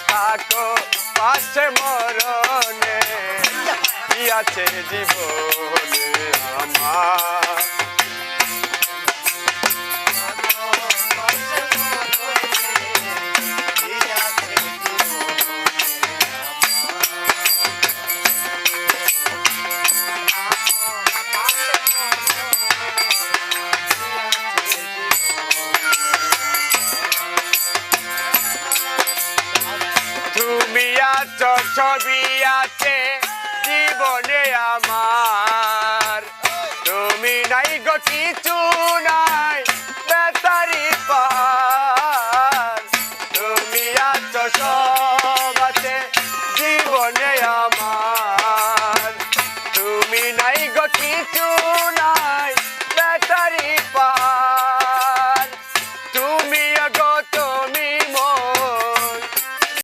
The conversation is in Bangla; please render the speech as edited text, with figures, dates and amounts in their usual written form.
থাকো পাশে মরণে কি আছে জীবনে আমার তুমি আছো ছবি আছে জীবনে আমার তুমি নাই গো কিছু নাই বেতারি পার তুমি আছো সব আছে জীবনে